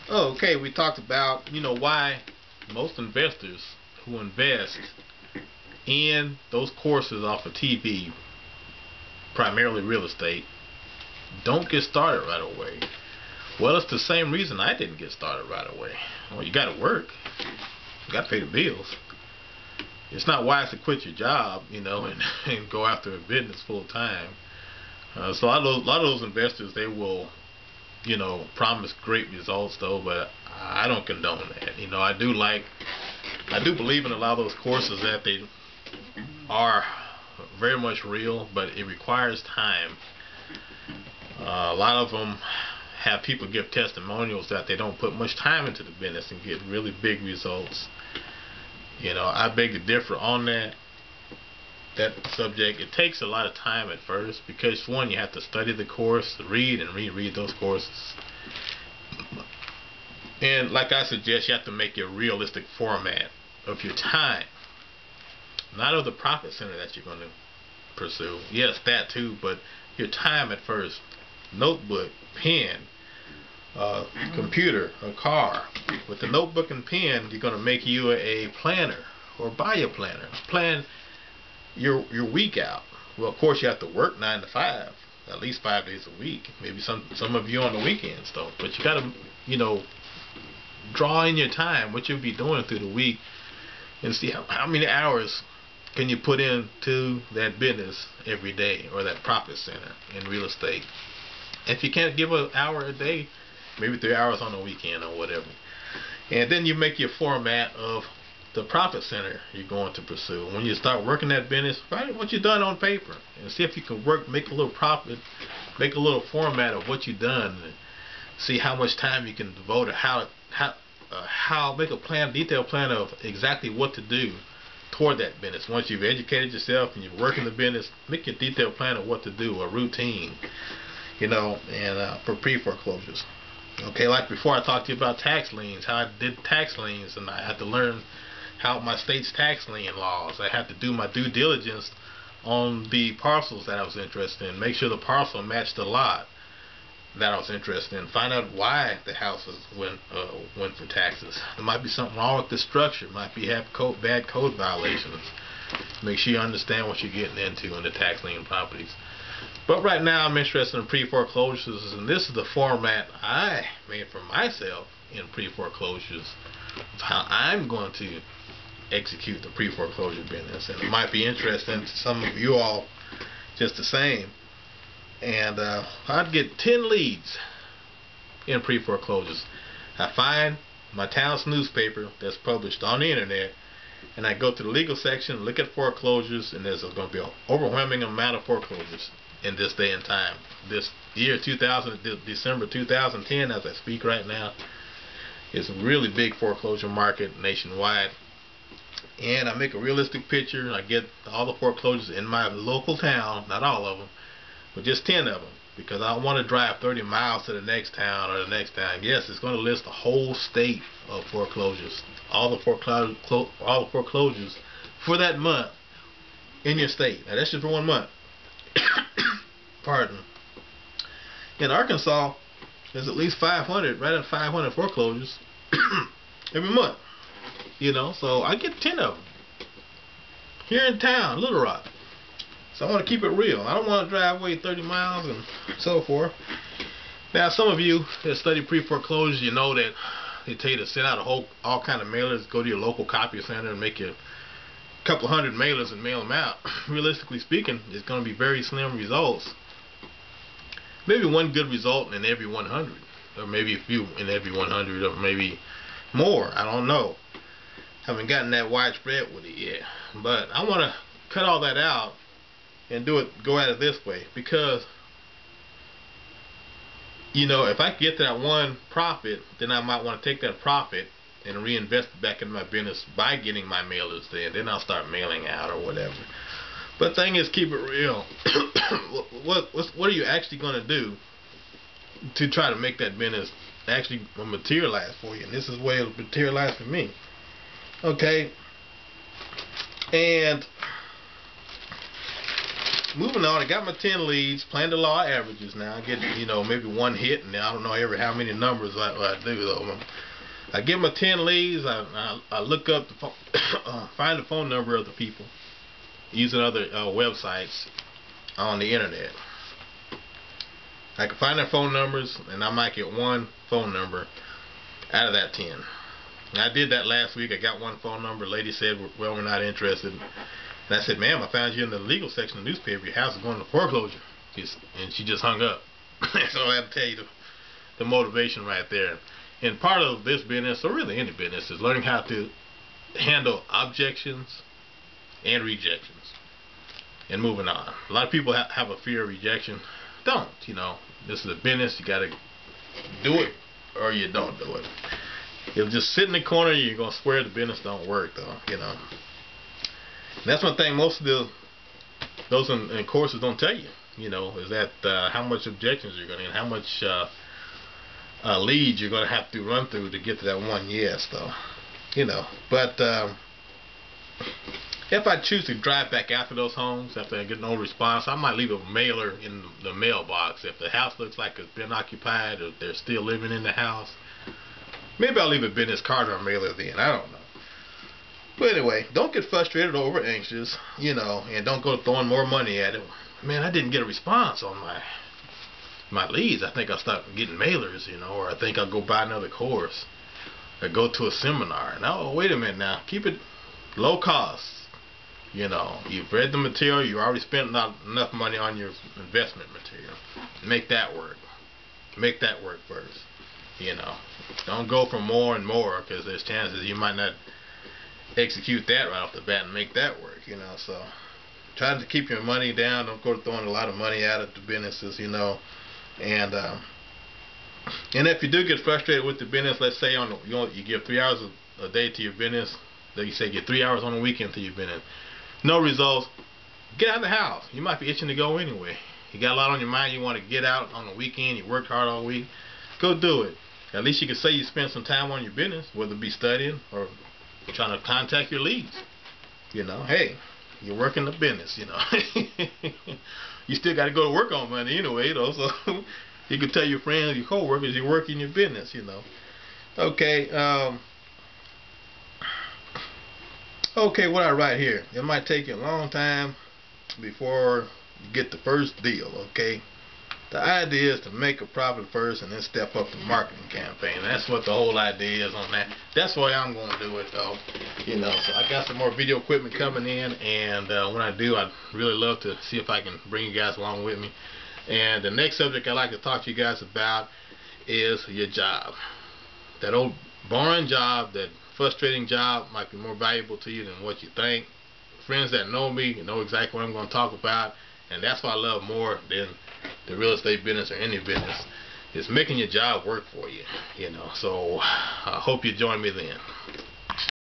Okay, we talked about, why most investors who invest in those courses off of TV, primarily real estate, don't get started right away. Well, it's the same reason I didn't get started right away. Well, you got to work. You got to pay the bills. It's not wise to quit your job, and go after a business full time. So a lot of those investors, they will, promise great results though, but I don't condone that. I do believe in a lot of those courses that they are very much real, but it requires time. A lot of them have people give testimonials that they don't put much time into the business and get really big results. I beg to differ on that subject. It takes a lot of time at first because, one, you have to study the course, read and reread those courses, and like I suggest, you have to make a realistic format of your time, not of the profit center that you're going to pursue. Yes, that too, but your time at first. Notebook, pen, computer, a car. With the notebook and pen, you're going to make you a planner, or buy a planner. Plan your week out. Well, of course, you have to work 9 to 5, at least 5 days a week. Maybe some of you on the weekends though. But you got to, draw in your time, what you'll be doing through the week, and see how many hours can you put into that business every day, or that profit center in real estate. If you can't give an hour a day, maybe 3 hours on the weekend or whatever. And then you make your format of the profit center you're going to pursue. When you start working that business, write what you've done on paper and see if you can make a little profit, make a little format of what you've done, and see how much time you can devote, or how make a plan, detailed plan of exactly what to do toward that business. Once you've educated yourself and you're working the business, make your detailed plan of what to do, a routine, and for pre-foreclosures. Okay, like before, I talked to you about tax liens, how I did tax liens, and I had to learn how my state's tax lien laws. I had to do my due diligence on the parcels that I was interested in, make sure the parcel matched the lot that I was interested in, find out why the houses went for taxes. There might be something wrong with the structure, might be bad code violations. Make sure you understand what you're getting into in the tax lien properties. But right now I'm interested in pre-foreclosures, and this is the format I made for myself in pre-foreclosures of how I'm going to execute the pre-foreclosure business. And it might be interesting to some of you all just the same. And I'd get 10 leads in pre-foreclosures. I find my town's newspaper that's published on the internet, and I go to the legal section, look at foreclosures, and there's going to be an overwhelming amount of foreclosures in this day and time. This year, December 2010, as I speak right now, it's a really big foreclosure market nationwide. And I make a realistic picture. I get all the foreclosures in my local town, not all of them, but just 10 of them, because I don't want to drive 30 miles to the next town or the next town. Yes, it's going to list the whole state of foreclosures, all the foreclosures for that month in your state. Now that's just for 1 month. Pardon. In Arkansas, there's at least 500, right at 500 foreclosures every month. So I get 10 of them here in town, Little Rock. So I want to keep it real. I don't want to drive away 30 miles and so forth. Now, some of you that study pre-foreclosure, you know that they tell you to send out all kind of mailers. Go to your local copy center and make your couple hundred mailers and mail them out. Realistically speaking, it's going to be very slim results. Maybe one good result in every 100, or maybe a few in every 100, or maybe more. I don't know. Haven't gotten that widespread with it yet. But I want to cut all that out and go at it this way, because if I get that one profit, then I might want to take that profit and reinvest it back in my business by getting my mailers there. Then I'll start mailing out or whatever. But the thing is, keep it real. What are you actually going to do to try to make that business actually materialize for you? And this is the way it'll materialize for me. Okay. And moving on. I got my 10 leads, playing the law of averages now. I get, maybe one hit, and I don't know how many numbers I do though. I get my 10 leads. I look up the phone, find the phone number of the people using other websites on the internet. I can find their phone numbers, and I might get one phone number out of that 10. And I did that last week. I got one phone number. Lady said, well, we're not interested. And I said, ma'am, I found you in the legal section of the newspaper. Your house is going to foreclosure. And she just hung up. So I have to tell you the motivation right there. And part of this business, or really any business, is learning how to handle objections and rejections and moving on. A lot of people have a fear of rejection. Don't. This is a business. You got to do it or you don't do it. If you just sit in the corner, you're going to swear the business don't work, though. And that's one thing most of those in courses don't tell you, is that how much objections you're going to get, how much leads you're going to have to run through to get to that one yes, though. But if I choose to drive back after those homes, after I get no response, I might leave a mailer in the mailbox. If the house looks like it's been occupied or they're still living in the house, maybe I'll leave a business card or a mailer then. I don't know. But anyway, don't get frustrated or over anxious, and don't go throwing more money at it. Man, I didn't get a response on my leads. I think I'll start getting mailers, or I think I'll go buy another course or go to a seminar. No, wait a minute now. Keep it low cost. You've read the material. You already spent not enough money on your investment material. Make that work. Make that work first. Don't go for more and more, because there's chances you might not execute that right off the bat and make that work. So try to keep your money down. Don't go throwing a lot of money at it to businesses. And if you do get frustrated with the business, let's say you give 3 hours a day to your business. You say get 3 hours on the weekend to your business. No results. Get out of the house. You might be itching to go anyway. You got a lot on your mind. You want to get out on the weekend. You worked hard all week. Go do it. At least you can say you spent some time on your business, whether it be studying or trying to contact your leads. Hey, you're working the business. You still got to go to work on Monday anyway, though. So you can tell your friends, your coworkers, you're working your business. Okay. Okay, what I write here. It might take you a long time before you get the first deal. Okay. The idea is to make a profit first and then step up the marketing campaign. That's what the whole idea is on that. That's the way I'm going to do it, though. So I got some more video equipment coming in, and when I do, I'd really love to see if I can bring you guys along with me. And the next subject I'd like to talk to you guys about is your job. That old boring job, that frustrating job might be more valuable to you than what you think. Friends that know me know exactly what I'm going to talk about, and that's what I love more than the real estate business or any business, is making your job work for you. So I hope you join me then.